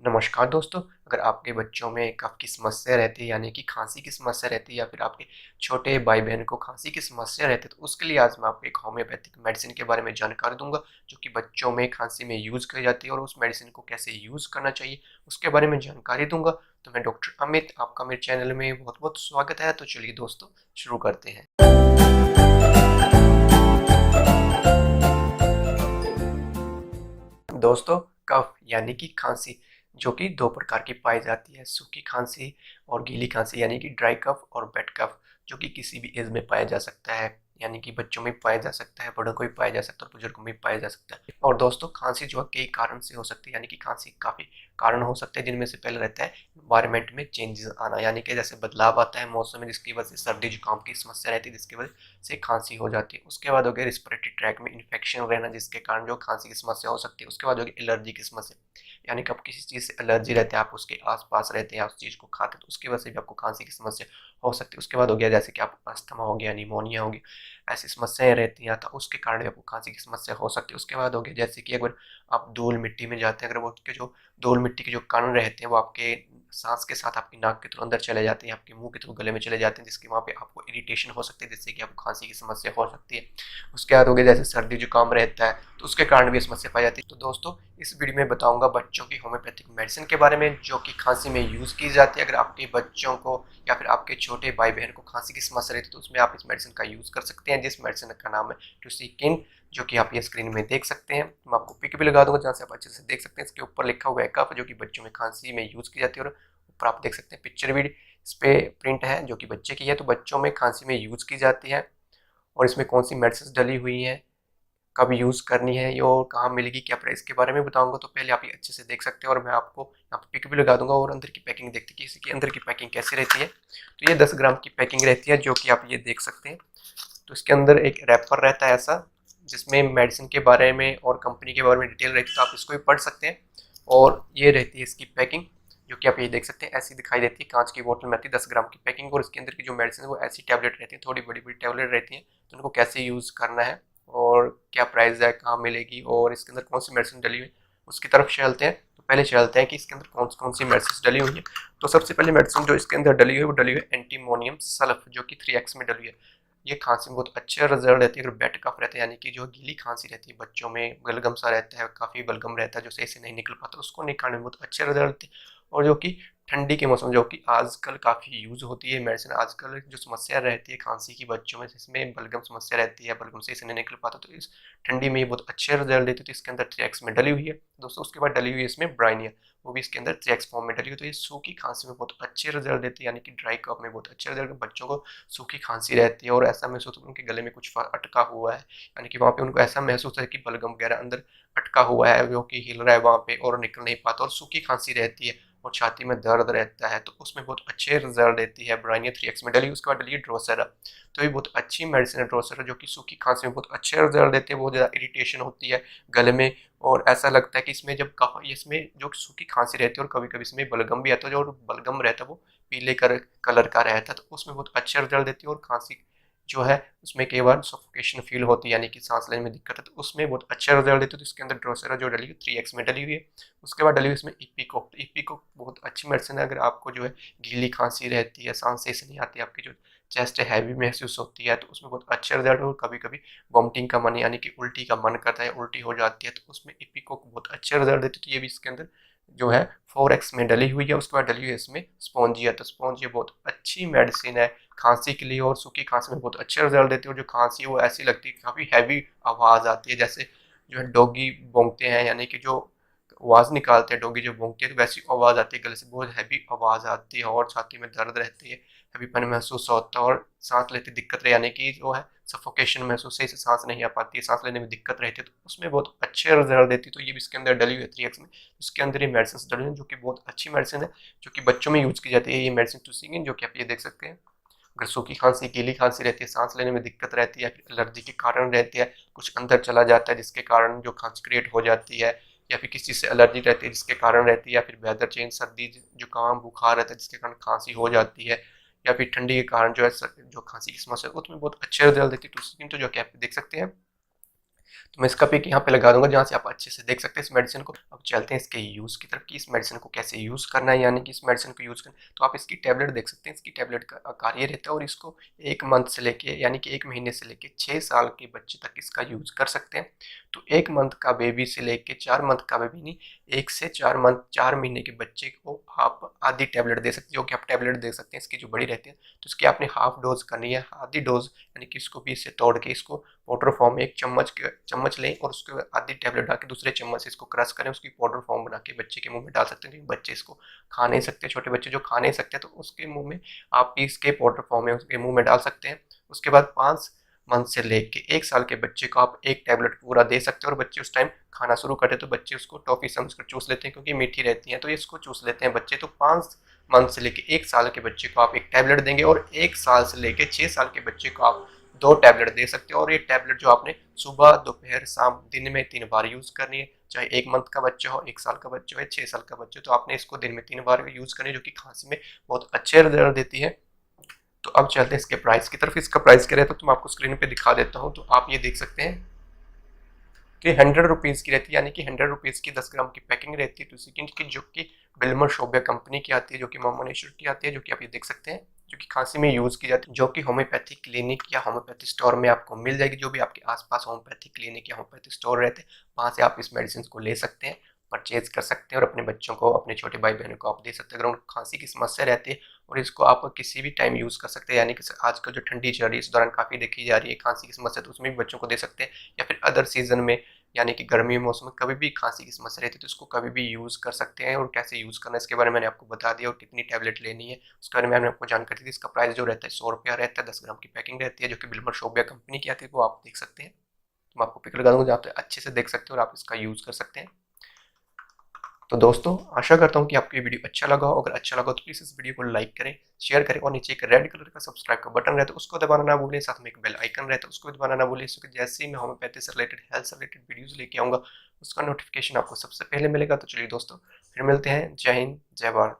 नमस्कार दोस्तों, अगर आपके बच्चों में कफ की समस्या रहती है यानी कि खांसी की समस्या रहती है या फिर आपके छोटे भाई-बहन को खांसी की समस्या रहती है, तो उसके लिए आज मैं आपको एक होम्योपैथिक मेडिसिन के बारे में जानकारी दूँगा, जो कि बच्चों में खांसी में यूज़ की जाती है और उस मेडिसिन को कैसे यूज़ करना चाहिए, उसके बारे में जानकारी दूँगा। तो मैं डॉक्टर अमित, आपका मेरे चैनल में बहुत-बहुत स्वागत है। तो चलिए दोस्तों, शुरू करते हैं। दोस्तों, कफ यानी कि खांसी, जो कि 2 प्रकार की पाई जाती है, सूखी खांसी और गीली खांसी यानी कि ड्राई कफ और वेट कफ, जो कि किसी भी एज में पाया जा सकता है, यानी कि बच्चों में पाया जा सकता है, बड़ों को भी पाया जा सकता है और बुजुर्गों में भी पाया जा सकता है। और दोस्तों, खांसी जो है कई कारण से हो सकती है, यानी कि खांसी काफ़ी कारण हो सकते हैं, जिनमें से पहले रहता है एनवायरनमेंट में चेंजेस आना, यानी कि जैसे बदलाव आता है मौसम में, जिसकी वजह से सर्दी जुकाम की समस्या रहती है, जिसकी वजह से खांसी हो जाती है। उसके बाद हो गया रिस्पिरेटरी ट्रैक में इन्फेक्शन रहना, जिसके कारण जो खांसी की समस्या हो सकती है। उसके बाद हो गई एलर्जी की समस्या, यानी कि आपको किसी चीज़ से एलर्जी रहती है, आप उसके आस-पास रहते हैं, उस चीज़ को खाते हैं, तो उसकी वजह से भी आपको खांसी की समस्या हो सकती है। उसके बाद हो गया जैसे कि आपको अस्थमा हो गया, निमोनिया हो गया, ऐसी समस्याएँ रहती हैं, तो उसके कारण भी आपको खांसी की समस्या हो सकती है। उसके बाद हो गया जैसे कि अगर आप धूल-मिट्टी में जाते हैं, अगर वो के जो धूल-मिट्टी के जो कण रहते हैं, वो आपके साँस के साथ आपकी नाक के थ्रू अंदर चले जाते हैं, आपके मुँह के थ्रू गले में चले जाते हैं, जिसकी वहाँ पे आपको इरिटेशन हो सकती है, जिससे कि आपको खांसी की समस्या हो सकती है। उसके बाद हो गया जैसे सर्दी जुकाम रहता है, तो उसके कारण भी समस्या पाई जाती है। तो दोस्तों, इस वीडियो में बताऊंगा बच्चों की होम्योपैथिक मेडिसिन के बारे में, जो कि खांसी में यूज़ की जाती है। अगर आपके बच्चों को या फिर आपके छोटे भाई बहन को खांसी की समस्या रहती है, तो उसमें आप इस मेडिसिन का यूज़ कर सकते हैं, जिस मेडिसिन का नाम है टुसिकिन, जो कि आप ये स्क्रीन में देख सकते हैं। मैं आपको पिक भी लगा दूंगा, जहाँ से आप अच्छे से देख सकते हैं। इसके ऊपर लिखा हुआ है कफ, जो कि बच्चों में खांसी में यूज़ की जाती है, और ऊपर आप देख सकते हैं पिक्चर भी इस पे प्रिंट है, जो कि बच्चे की है। तो बच्चों में खांसी में यूज़ की जाती है, और इसमें कौन सी मेडिसिन डली हुई हैं, कब यूज़ करनी है, ये और कहाँ मिलेगी, क्या प्राइस के बारे में बताऊंगा। तो पहले आप ये अच्छे से देख सकते हैं, और मैं आपको यहाँ पे पिक भी लगा दूंगा, और अंदर की पैकिंग देखते हैं कि इसकी अंदर की पैकिंग कैसी रहती है। तो ये 10 ग्राम की पैकिंग रहती है, जो कि आप ये देख सकते हैं। तो इसके अंदर एक रैपर रहता है ऐसा, जिसमें मेडिसिन के बारे में और कंपनी के बारे में डिटेल रहती है, तो आप इसको भी पढ़ सकते हैं। और ये रहती है इसकी पैकिंग, जो कि आप ये देख सकते हैं, ऐसी दिखाई देती है। कांच की बोतल में आती है 10 ग्राम की पैकिंग, और इसके अंदर की जो मेडिसिन है वो ऐसी टैबलेट रहती है, थोड़ी बड़ी बड़ी टैबलेट रहती हैं। तो उनको कैसे यूज़ करना है और क्या प्राइस है, कहाँ मिलेगी, और इसके अंदर कौन सी मेडिसिन डली हुई है, उसकी तरफ चलते हैं। तो पहले चलते हैं कि इसके अंदर कौन सी मेडिसिन डली हुई है। तो सबसे पहले मेडिसिन जो इसके अंदर डली हुई है, वो डली हुई है एंटीमोनियम सल्फ, जो कि 3x में डली हुई है। ये खांसी में बहुत अच्छे रिजल्ट रहती है। अगर बेड कफ रहता है, यानी कि जो गीली खांसी रहती है, बच्चों में बलगम सा रहता है, काफ़ी बलगम रहता है, जो सही से नहीं निकल पाता, उसको निकालने में बहुत अच्छे रिजल्ट देती है। और जो कि ठंडी के मौसम, जो कि आजकल काफ़ी यूज़ होती है मेडिसिन, आजकल जो समस्या रहती है खांसी की बच्चों में, जिसमें बलगम समस्या रहती है, बलगम सही से नहीं निकल पाता, तो इस ठंडी में ये बहुत अच्छे रिजल्ट देती है। तो इसके अंदर 3x में डली हुई है दोस्तों। उसके बाद डली हुई है इसमें ब्राइनिया, वो भी इसके अंदर 3x फॉर्म में डली हुई है। तो ये सूखी खांसी में बहुत अच्छे रिजल्ट देती है, यानी कि ड्राई कफ में बहुत अच्छे रिजल्ट। बच्चों को सूखी खांसी रहती है और ऐसा महसूस होता है उनके गले में कुछ अटका हुआ है, यानी कि वहाँ पे उनको ऐसा महसूस है कि बलगम वगैरह अंदर अटका हुआ है, जो कि हिल रहा है वहाँ पे और निकल नहीं पाता, और सूखी खांसी रहती है और छाती में दर्द रहता है, तो उसमें बहुत अच्छे रिजल्ट देती है ब्राइनिया 3x में डली। उसके बाद डली है ड्रोसेरा, तो ये बहुत अच्छी मेडिसिन है ड्रोसेरा, जो कि सूखी खांसी में बहुत अच्छे रिजल्ट देती है। बहुत ज़्यादा इरिटेशन होती है गले में, और ऐसा लगता है कि इसमें जब कफ, इसमें जो सूखी खांसी रहती है और कभी कभी इसमें बलगम भी आता है, जो बलगम रहता है वो पीले कलर का रहता है, तो उसमें बहुत अच्छे रिजल्ट देती है। और खांसी जो है उसमें कई बार सफोकेशन फील होती है, यानी कि सांस लेने में दिक्कत है, तो उसमें बहुत अच्छा रिजल्ट देती है। तो इसके अंदर ड्रोसेरा जो डली हुई 3x में डली हुई है। उसके बाद डली हुई इसमें इपिकोक, तो इपिकोक बहुत अच्छी मेडिसिन है। अगर आपको जो है गीली खांसी रहती है, सांस सही से नहीं आती, आपकी जो चेस्ट हैवी महसूस होती है, तो उसमें बहुत अच्छे रिजल्ट। और कभी कभी वॉमिटिंग का मन, यानी कि उल्टी का मन करता है, उल्टी हो जाती है, तो उसमें इपिकोक बहुत अच्छे रिजल्ट देती है। तो ये भी इसके अंदर जो है 4x में डली हुई है। उसके बाद डली हुई है इसमें स्पॉन्जिया, तो स्पॉन्जिया बहुत अच्छी मेडिसिन है खांसी के लिए, और सूखी खांसी में बहुत अच्छे रिजल्ट देती है। और जो खांसी है वो ऐसी लगती है, काफ़ी हैवी आवाज़ आती है, जैसे जो है डॉगी भौंकते हैं, यानी कि जो आवाज़ निकालते हैं डॉगी जो भौंकते हैं, तो वैसी आवाज़ आती है गले से, बहुत हैवी आवाज़ आती है, और छाती में दर्द रहती है, हैवीपन महसूस होता है, और सांस लेते दिक्कत रहे, यानी कि जो है सफोकेशन महसूस, सही से सांस नहीं आ पाती है, सांस लेने में दिक्कत रहती है, तो उसमें बहुत अच्छे रिजल्ट देती है। तो ये भी इसके अंदर डली हुई है 3x में। उसके अंदर ये मेडिसिन डली हुई है, जो कि बहुत अच्छी मेडिसिन है, जो कि बच्चों में यूज़ की जाती है। ये मेडिसिन टूसिंगिन, जो कि आप ये देख सकते हैं। अगर सूखी खांसी, गीली खांसी रहती है, सांस लेने में दिक्कत रहती है, फिर एलर्जी के कारण रहती है, कुछ अंदर चला जाता है जिसके कारण जो खांसी क्रिएट हो जाती है, या फिर किसी चीज़ से एलर्जी रहती है जिसके कारण रहती है, या फिर वेदर चेंज, सर्दी जुकाम बुखार रहता है जिसके कारण खांसी हो जाती है, या फिर ठंडी के कारण जो है जो खांसी की समस्या है, उसमें बहुत अच्छे रिजल्ट देती है टूसिन, तो जो कि आप देख सकते हैं। तो मैं इसका पिक यहाँ पे लगा दूंगा जहाँ से आप अच्छे से देख सकते हैं इस मेडिसिन को। अब चलते हैं इसके यूज़ की तरफ कि इस मेडिसिन को कैसे यूज़ करना है, यानी कि इस मेडिसिन को यूज़ करना। तो आप इसकी टैबलेट देख सकते हैं, इसकी टैबलेट का आकार ये रहता है और इसको 1 मंथ से लेके यानी कि 1 महीने से लेके 6 साल के बच्चे तक इसका यूज़ कर सकते हैं। तो 1 मंथ का बेबी से लेके 4 मंथ का बेबी नहीं, 1 से 4 मंथ 4 महीने के बच्चे को आप आधी टैबलेट दे सकते हैं, जो कि आप टैबलेट दे सकते हैं इसकी जो बड़ी रहती है। तो इसकी आपने हाफ डोज करनी है, आधी डोज यानी कि इसको भी इससे तोड़ के इसको पाउडर फॉर्म में एक चम्मच लें और उसके आधी टैबलेट डाल के दूसरे चम्मच से इसको क्रश करें, उसकी पाउडर फॉर्म बना के बच्चे के मुंह में डाल सकते हैं, क्योंकि बच्चे इसको खा नहीं सकते, छोटे बच्चे जो खा नहीं सकते तो उसके मुंह में आप पीस के पाउडर फॉर्म में उसके मुंह में डाल सकते हैं। उसके बाद 5 मंथ से लेके 1 साल के बच्चे को आप एक टैबलेट पूरा दे सकते हैं और बच्चे उस टाइम खाना शुरू करते तो बच्चे उसको टॉफी समझकर चूस लेते हैं, क्योंकि मीठी रहती है तो इसको चूस लेते हैं बच्चे। तो 5 मंथ से लेके 1 साल के बच्चे को आप एक टैबलेट देंगे और 1 साल से लेके 6 साल के बच्चे को आप 2 टैबलेट दे सकते हो। और ये टैबलेट जो आपने सुबह दोपहर शाम दिन में 3 बार यूज़ करनी है, चाहे 1 मंथ का बच्चा हो, 1 साल का बच्चा हो या 6 साल का बच्चा हो, तो आपने इसको दिन में 3 बार यूज़ करनी है, जो कि खांसी में बहुत अच्छे रिजल्ट देती है। तो अब चलते हैं इसके प्राइस की तरफ। इसका प्राइस क्या रहता है तो मैं आपको स्क्रीन पे दिखा देता हूँ। तो आप ये देख सकते हैं कि 100 रुपीज़ की रहती है, यानी कि 100 रुपीज़ की 10 ग्राम की पैकिंग रहती है टूसिकिन की, जो कि बिल्मर शोबिया कंपनी की आती है, जो कि मोमोनेश्वर की आती है, जो कि आप ये देख सकते हैं, जो कि खांसी में यूज़ की जाती है, जो कि होम्योपैथी क्लिनिक या होम्योपैथी स्टोर में आपको मिल जाएगी। जो भी आपके आसपास होम्योपैथी क्लिनिक या होम्योपैथी स्टोर रहते हैं वहाँ से आप इस मेडिसिन को ले सकते हैं, परचेज कर सकते हैं और अपने बच्चों को, अपने छोटे भाई बहनों को आप दे सकते हैं अगर उनको खांसी की समस्या रहती है। और इसको आप किसी भी टाइम यूज़ कर सकते हैं, यानी कि आजकल जो ठंडी चल रही है इस दौरान काफ़ी देखी जा रही है खांसी की समस्या, तो उसमें भी बच्चों को दे सकते हैं। या फिर अदर सीजन में यानी कि गर्मी के मौसम में कभी भी खांसी की समस्या रहती है तो इसको कभी भी यूज़ कर सकते हैं। और कैसे यूज़ करना है इसके बारे में मैंने आपको बता दिया, और कितनी टैबलेट लेनी है उसके बारे में मैंने आपको जानकारी दी। इसका प्राइस जो रहता है 100 रुपया रहता है, 10 ग्राम की पैकिंग रहती है, जो कि बिल्मर शोबिया कंपनी की आती है, वो आप देख सकते हैं। तो मैं आपको पिक लगा दूंगा जहाँ पे अच्छे से देख सकते हो और आप इसका यूज़ कर सकते हैं। तो दोस्तों आशा करता हूँ कि आपको ये वीडियो अच्छा लगा हो। अगर अच्छा लगा तो प्लीज़ इस वीडियो को लाइक करें, शेयर करें और नीचे एक रेड कलर का सब्सक्राइब का बटन रहता है उसको दबाना ना भूलें, साथ में एक बेल आइकन रहता है उसको दबाना ना भूलें, इसको जैसे ही मैं होम्योपैथी से रिलेटेड, हेल्थ से रिलेटेड वीडियोज़ लेके आऊँगा उसका नोटिफिकेशन आपको सबसे पहले मिलेगा। तो चलिए दोस्तों फिर मिलते हैं। जय हिंद, जय भारत।